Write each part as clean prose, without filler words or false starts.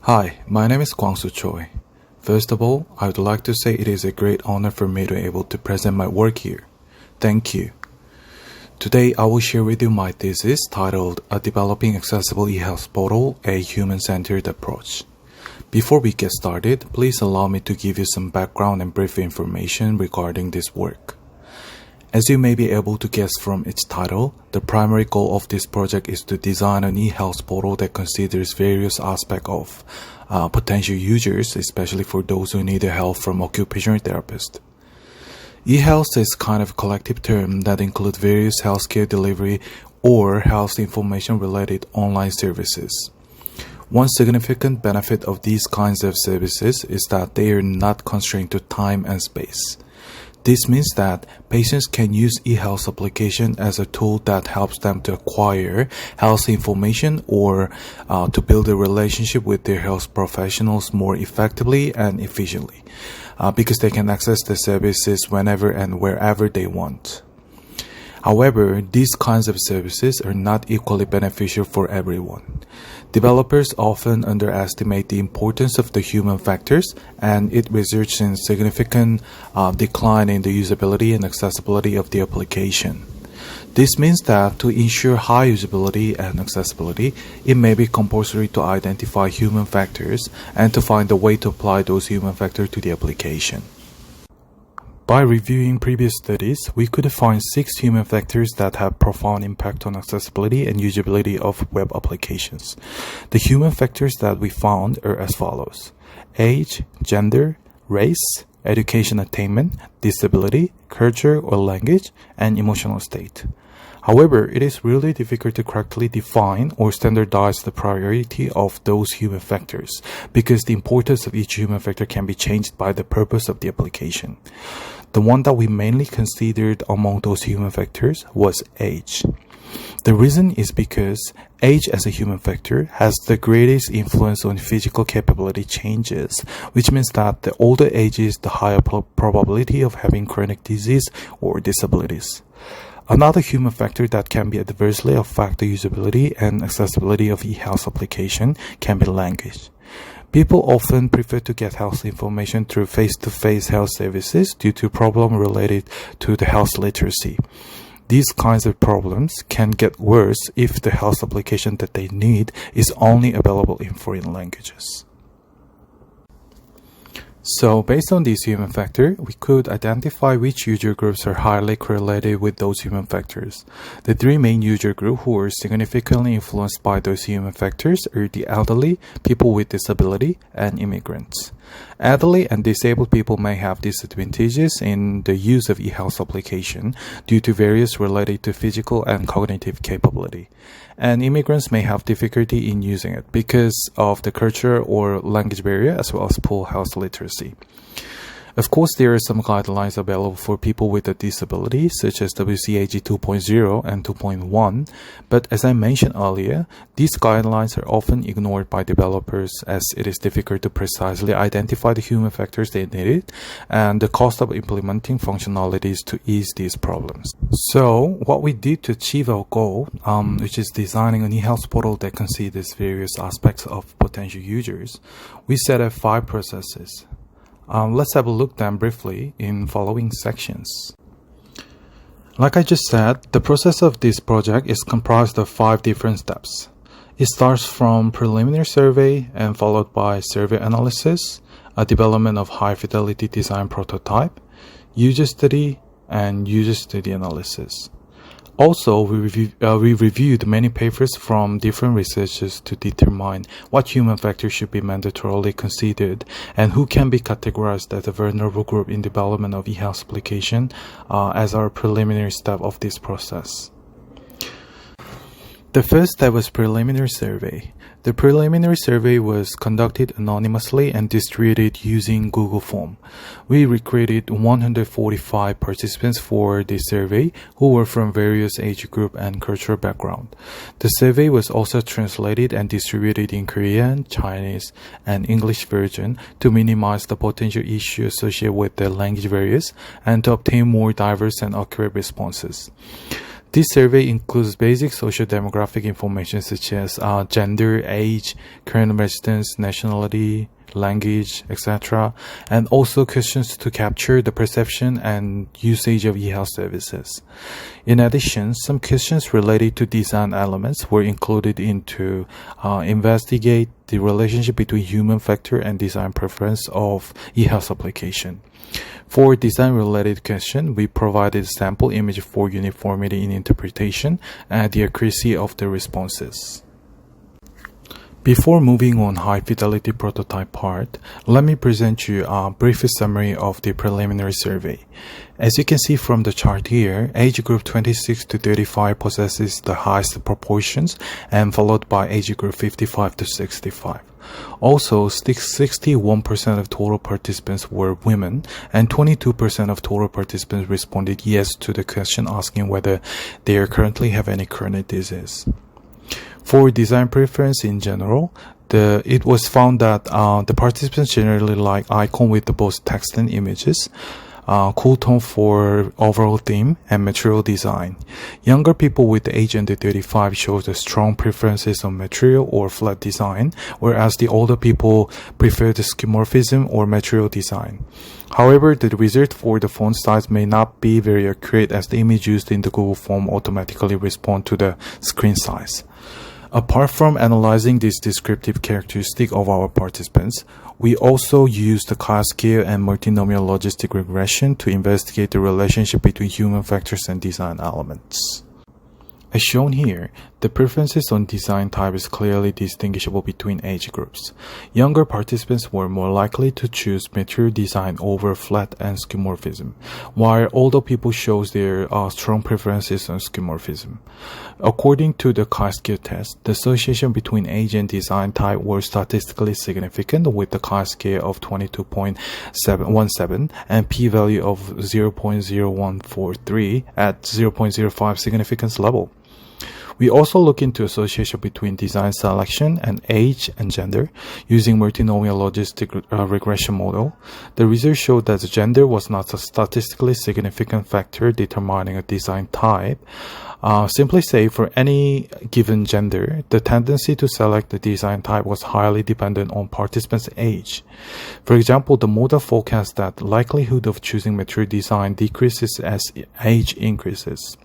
Hi, my name is Kuangsu Choi. First of all, I would like to say it is a great honor for me to be able to present my work here. Thank you. Today, I will share with you my thesis titled Developing Accessible eHealth Portal, a Human-Centered Approach. Before we get started, please allow me to give you some background and brief information regarding this work. As you may be able to guess from its title, the primary goal of this project is to design an eHealth portal that considers various aspects of potential users, especially for those who need help from occupational therapists. eHealth is kind of a collective term that includes various healthcare delivery or health information related online services. One significant benefit of these kinds of services is that they are not constrained to time and space. This means that patients can use eHealth application as a tool that helps them to acquire health information or to build a relationship with their health professionals more effectively and efficiently because they can access the services whenever and wherever they want. However, these kinds of services are not equally beneficial for everyone. Developers often underestimate the importance of the human factors, and it results in significant decline in the usability and accessibility of the application. This means that to ensure high usability and accessibility, it may be compulsory to identify human factors and to find a way to apply those human factors to the application. By reviewing previous studies, we could find 6 human factors that have profound impact on accessibility and usability of web applications. The human factors that we found are as follows: age, gender, race, education attainment, disability, culture or language, and emotional state. However, it is really difficult to correctly define or standardize the priority of those human factors because the importance of each human factor can be changed by the purpose of the application. The one that we mainly considered among those human factors was age. The reason is because age as a human factor has the greatest influence on physical capability changes, which means that the older age is the higher probability of having chronic disease or disabilities. Another human factor that can be adversely affect the usability and accessibility of eHealth application can be language. People often prefer to get health information through face-to-face health services due to problems related to the health literacy. These kinds of problems can get worse if the health application that they need is only available in foreign languages. So, based on these human factors, we could identify which user groups are highly correlated with those human factors. The 3 main user groups who are significantly influenced by those human factors are the elderly, people with disability, and immigrants. Elderly and disabled people may have disadvantages in the use of eHealth application due to various related to physical and cognitive capability. And immigrants may have difficulty in using it because of the culture or language barrier as well as poor health literacy. Of course, there are some guidelines available for people with a disability, such as WCAG 2.0 and 2.1, but as I mentioned earlier, these guidelines are often ignored by developers as it is difficult to precisely identify the human factors they needed and the cost of implementing functionalities to ease these problems. So, what we did to achieve our goal, which is designing an eHealth portal that considers various aspects of potential users, we set up 5 processes. Let's have a look then briefly in following sections. Like I just said, the process of this project is comprised of 5 different steps. It starts from preliminary survey and followed by survey analysis, a development of high-fidelity design prototype, user study, and user study analysis. Also, we reviewed many papers from different researchers to determine what human factors should be mandatorily considered and who can be categorized as a vulnerable group in development of eHealth application as our preliminary step of this process. The first step was preliminary survey. The preliminary survey was conducted anonymously and distributed using Google Form. We recruited 145 participants for this survey who were from various age group and cultural background. The survey was also translated and distributed in Korean, Chinese, and English version to minimize the potential issues associated with the language barriers and to obtain more diverse and accurate responses. This survey includes basic social demographic information such as gender, age, current residence, nationality, language, etc., and also questions to capture the perception and usage of eHealth services. In addition, some questions related to design elements were included to investigate the relationship between human factor and design preference of eHealth application. For design-related question, we provided sample image for uniformity in interpretation and the accuracy of the responses. Before moving on high-fidelity prototype part, let me present you a brief summary of the preliminary survey. As you can see from the chart here, age group 26 to 35 possesses the highest proportions and followed by age group 55 to 65. Also, 61% of total participants were women and 22% of total participants responded yes to the question asking whether they currently have any chronic disease. For design preference in general, it was found that the participants generally like icon with both text and images, cool tone for overall theme, and material design. Younger people with the age under 35 showed the strong preferences on material or flat design, whereas the older people preferred the skeuomorphism or material design. However, the result for the font size may not be very accurate as the image used in the Google form automatically respond to the screen size. Apart from analyzing this descriptive characteristic of our participants, we also used the chi-scale and multinomial logistic regression to investigate the relationship between human factors and design elements. As shown here, the preferences on design type is clearly distinguishable between age groups. Younger participants were more likely to choose material design over flat and skeuomorphism, while older people shows their strong preferences on skeuomorphism. According to the chi-scale test, the association between age and design type were statistically significant with the chi-scale of 22.17 and p-value of 0.0143 at 0.05 significance level. We also look into association between design selection and age and gender using multinomial logistic regression model. The results showed that gender was not a statistically significant factor determining a design type. Simply say, for any given gender, the tendency to select the design type was highly dependent on participants' age. For example, the model forecasts that the likelihood of choosing material design decreases as age increases.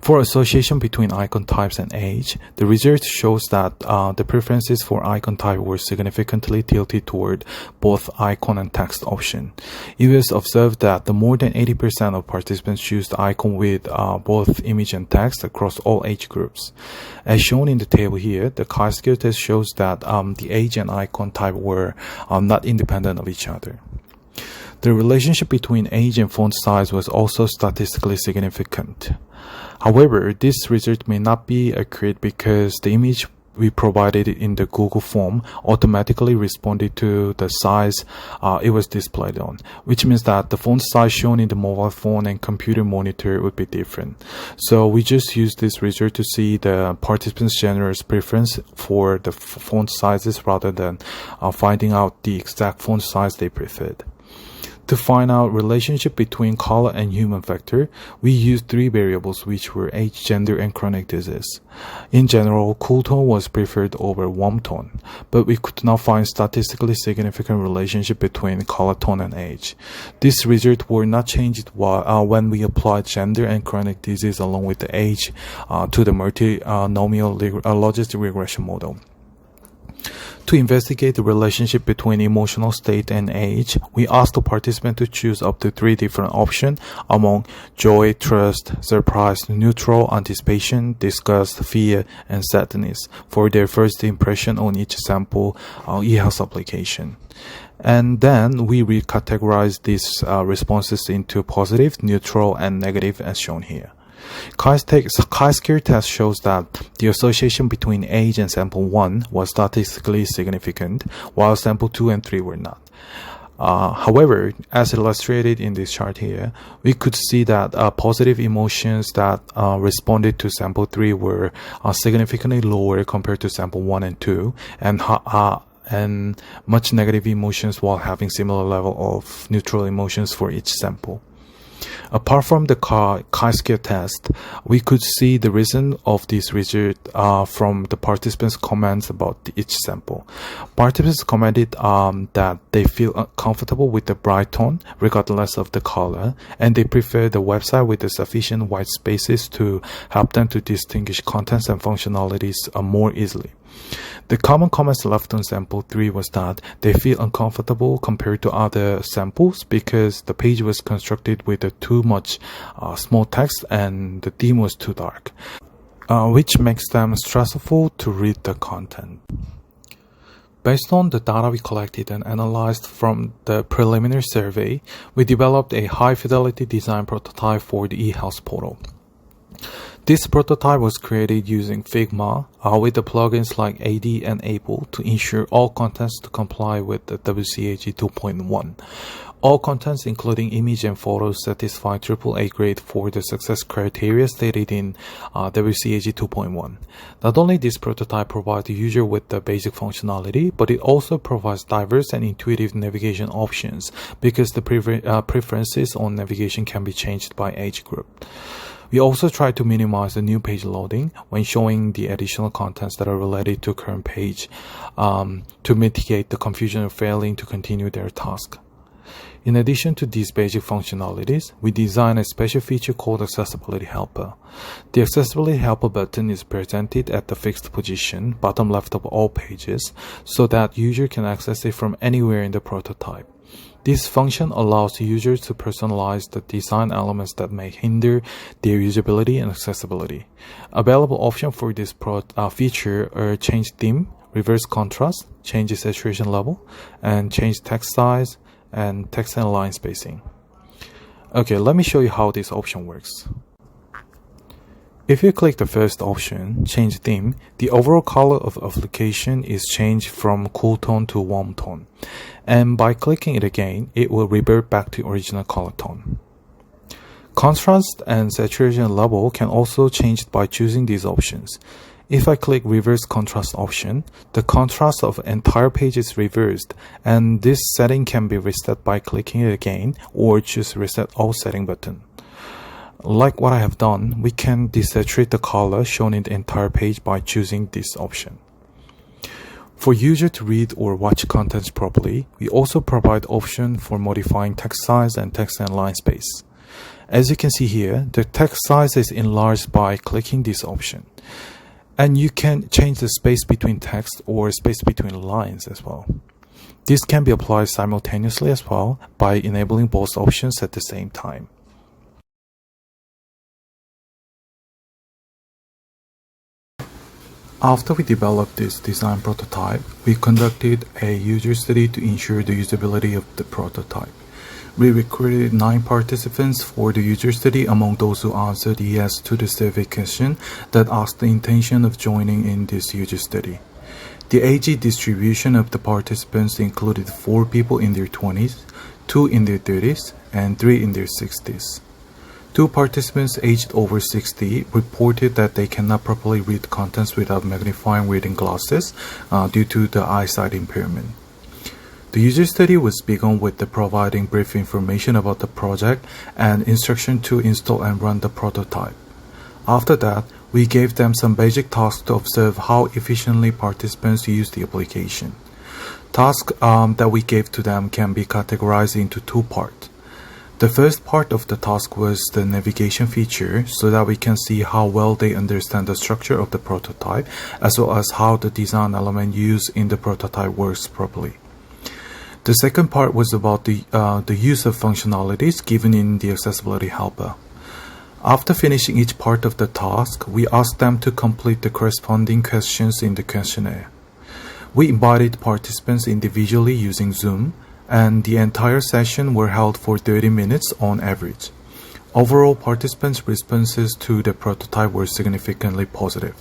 For association between icon types and age, the research shows that the preferences for icon type were significantly tilted toward both icon and text option. It was observed that the more than 80% of participants choose the icon with both image and text across all age groups. As shown in the table here, the chi-scale test shows that the age and icon type were not independent of each other. The relationship between age and font size was also statistically significant. However, this result may not be accurate because the image we provided in the Google form automatically responded to the size it was displayed on, which means that the font size shown in the mobile phone and computer monitor would be different. So we just used this result to see the participants' generous preference for the font sizes rather than finding out the exact font size they preferred. To find out relationship between color and human factor, we used three variables which were age, gender, and chronic disease. In general, cool tone was preferred over warm tone, but we could not find statistically significant relationship between color tone and age. These results were not changed when we applied gender and chronic disease along with the age to the multinomial logistic regression model. To investigate the relationship between emotional state and age, we asked the participant to choose up to 3 different options among joy, trust, surprise, neutral, anticipation, disgust, fear, and sadness for their first impression on each sample eHealth application. And then we recategorized these responses into positive, neutral, and negative as shown here. Chi-scale test shows that the association between age and sample 1 was statistically significant, while sample 2 and 3 were not. However, as illustrated in this chart here, we could see that positive emotions that responded to sample 3 were significantly lower compared to sample 1 and 2, and much negative emotions while having similar level of neutral emotions for each sample. Apart from the chi-square test, we could see the reason of this result from the participants' comments about each sample. Participants commented that they feel comfortable with the bright tone regardless of the color, and they prefer the website with the sufficient white spaces to help them to distinguish contents and functionalities more easily. The common comments left on sample 3 was that they feel uncomfortable compared to other samples because the page was constructed with too much small text and the theme was too dark, which makes them stressful to read the content. Based on the data we collected and analyzed from the preliminary survey, we developed a high-fidelity design prototype for the eHealth portal. This prototype was created using Figma with the plugins like AD and Able to ensure all contents to comply with the WCAG 2.1. All contents, including image and photos, satisfy AAA grade for the success criteria stated in WCAG 2.1. Not only this prototype provides the user with the basic functionality, but it also provides diverse and intuitive navigation options because the preferences on navigation can be changed by age group. We also try to minimize the new page loading when showing the additional contents that are related to current page to mitigate the confusion of failing to continue their task. In addition to these basic functionalities, we designed a special feature called Accessibility Helper. The Accessibility Helper button is presented at the fixed position, bottom left of all pages, so that user can access it from anywhere in the prototype. This function allows users to personalize the design elements that may hinder their usability and accessibility. Available options for this feature are change theme, reverse contrast, change saturation level, and change text size and text and line spacing. Okay, let me show you how this option works. If you click the first option, change theme, the overall color of application is changed from cool tone to warm tone. And by clicking it again, it will revert back to original color tone. Contrast and saturation level can also change by choosing these options. If I click reverse contrast option, the contrast of entire page is reversed, and this setting can be reset by clicking it again or choose reset all setting button. Like what I have done, we can desaturate the color shown in the entire page by choosing this option. For user to read or watch contents properly, we also provide option for modifying text size and text and line space. As you can see here, the text size is enlarged by clicking this option. And you can change the space between text or space between lines as well. This can be applied simultaneously as well by enabling both options at the same time. After we developed this design prototype, we conducted a user study to ensure the usability of the prototype. We recruited 9 participants for the user study among those who answered yes to the survey question that asked the intention of joining in this user study. The age distribution of the participants included 4 people in their 20s, 2 in their 30s, and 3 in their 60s. 2 participants aged over 60 reported that they cannot properly read contents without magnifying reading glasses due to the eyesight impairment. The user study was begun with providing brief information about the project and instruction to install and run the prototype. After that, we gave them some basic tasks to observe how efficiently participants use the application. Tasks that we gave to them can be categorized into 2 parts. The first part of the task was the navigation feature so that we can see how well they understand the structure of the prototype as well as how the design element used in the prototype works properly. The second part was about the use of functionalities given in the Accessibility Helper. After finishing each part of the task, we asked them to complete the corresponding questions in the questionnaire. We invited participants individually using Zoom, and the entire session were held for 30 minutes on average. Overall, participants' responses to the prototype were significantly positive.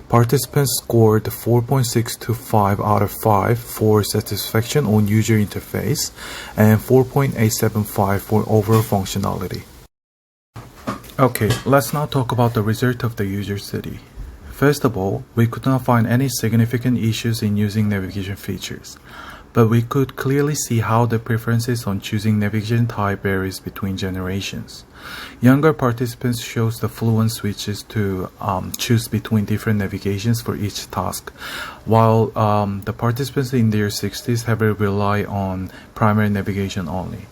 Participants scored 4.625 out of 5 for satisfaction on user interface and 4.875 for overall functionality. Okay, let's now talk about the result of the user study. First of all, we could not find any significant issues in using navigation features. but we could clearly see how the preferences on choosing navigation type varies between generations. Younger participants chose the fluent switches to choose between different navigations for each task, while the participants in their 60s heavily rely on primary navigation only.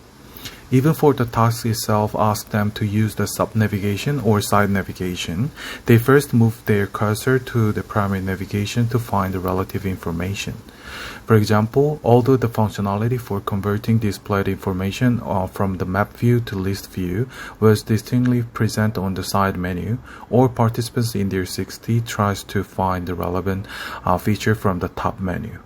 Even for the task itself, ask them to use the sub-navigation or side navigation. They first move their cursor to the primary navigation to find the relative information. For example, although the functionality for converting displayed information from the map view to list view was distinctly present on the side menu, all participants in their 60 tries to find the relevant feature from the top menu.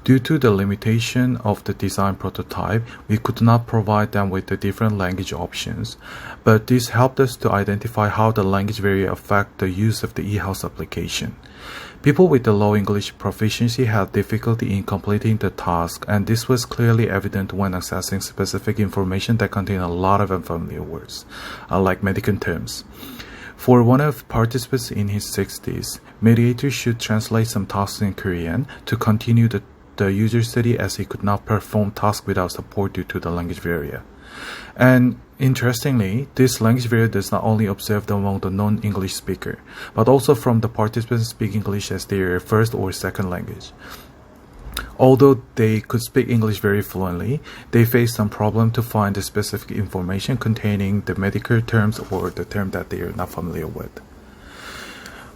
Due to the limitation of the design prototype, we could not provide them with the different language options, but this helped us to identify how the language barrier affect the use of the eHealth application. People with the low English proficiency had difficulty in completing the task, and this was clearly evident when accessing specific information that contained a lot of unfamiliar words, like medical terms. For one of participants in his 60s, mediator should translate some tasks in Korean to continue the user study, as he could not perform tasks without support due to the language barrier. And interestingly, this language barrier does not only observed among the non-English speaker, but also from the participants speaking English as their first or second language. Although they could speak English very fluently, they faced some problem to find the specific information containing the medical terms or the term that they are not familiar with.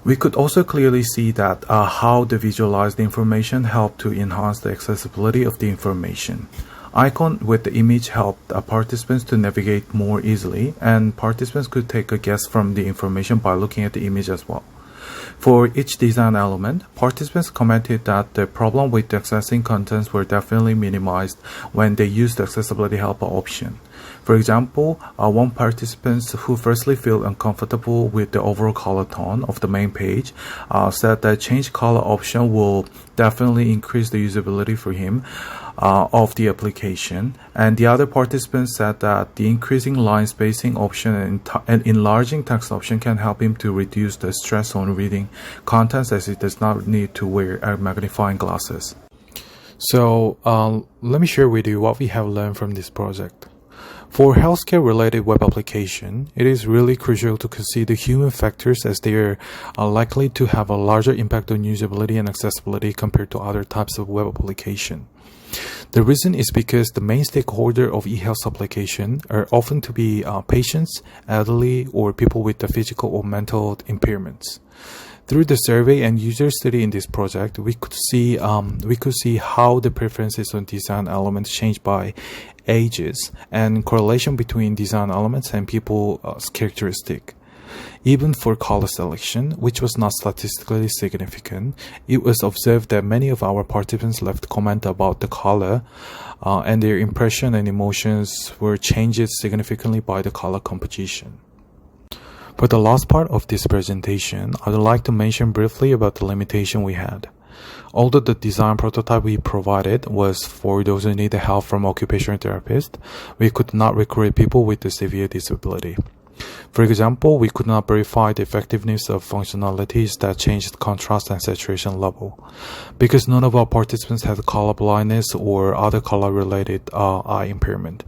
We could also clearly see that how the visualized information helped to enhance the accessibility of the information. Icon with the image helped participants to navigate more easily, and participants could take a guess from the information by looking at the image as well. For each design element, participants commented that the problem with accessing contents were definitely minimized when they used the accessibility helper option. For example, one participant who firstly felt uncomfortable with the overall color tone of the main page said that change color option will definitely increase the usability for him of the application, and the other participants said that the increasing line spacing option and enlarging text option can help him to reduce the stress on reading contents, as he does not need to wear magnifying glasses. So let me share with you what we have learned from this project. For healthcare-related web application, it is really crucial to consider human factors, as they are likely to have a larger impact on usability and accessibility compared to other types of web application. The reason is because the main stakeholder of eHealth application are often to be patients, elderly, or people with the physical or mental impairments. Through the survey and user study in this project, we could see how the preferences on design elements change by ages and correlation between design elements and people's characteristic. Even for color selection, which was not statistically significant, it was observed that many of our participants left comment about the color, and their impression and emotions were changed significantly by the color composition. For the last part of this presentation, I would like to mention briefly about the limitation we had. Although the design prototype we provided was for those who need help from occupational therapists, we could not recruit people with a severe disability. For example, we could not verify the effectiveness of functionalities that changed contrast and saturation level, because none of our participants had color blindness or other color-related eye impairment.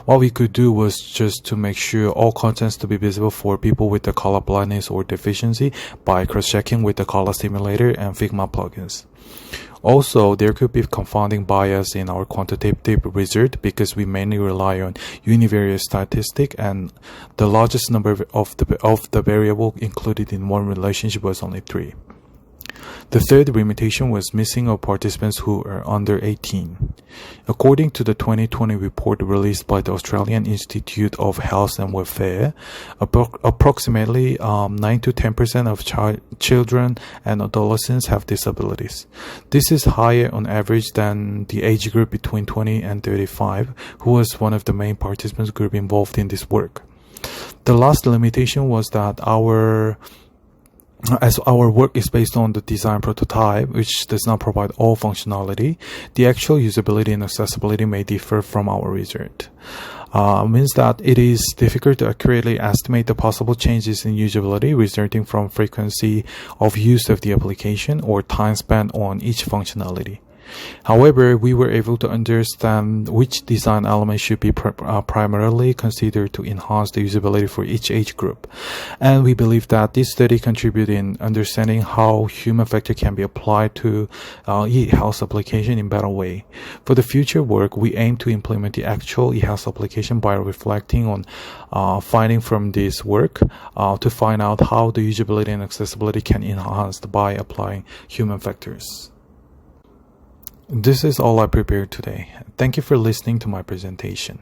What we could do was just to make sure all contents to be visible for people with the color blindness or deficiency by cross-checking with the color simulator and Figma plugins. Also, there could be confounding bias in our quantitative result, because we mainly rely on univariate statistic, and the largest number of the variable included in one relationship was only 3. The third limitation was missing of participants who are under 18. According to the 2020 report released by the Australian Institute of Health and Welfare, approximately 9 to 10% of children and adolescents have disabilities. This is higher on average than the age group between 20 and 35, who was one of the main participants group involved in this work. The last limitation was that as our work is based on the design prototype, which does not provide all functionality, the actual usability and accessibility may differ from our result. Means that it is difficult to accurately estimate the possible changes in usability resulting from frequency of use of the application or time spent on each functionality. However, we were able to understand which design elements should be primarily considered to enhance the usability for each age group. And we believe that this study contributed in understanding how human factor can be applied to eHealth application in better way. For the future work, we aim to implement the actual eHealth application by reflecting on finding from this work to find out how the usability and accessibility can be enhanced by applying human factors. This is all I prepared today. Thank you for listening to my presentation.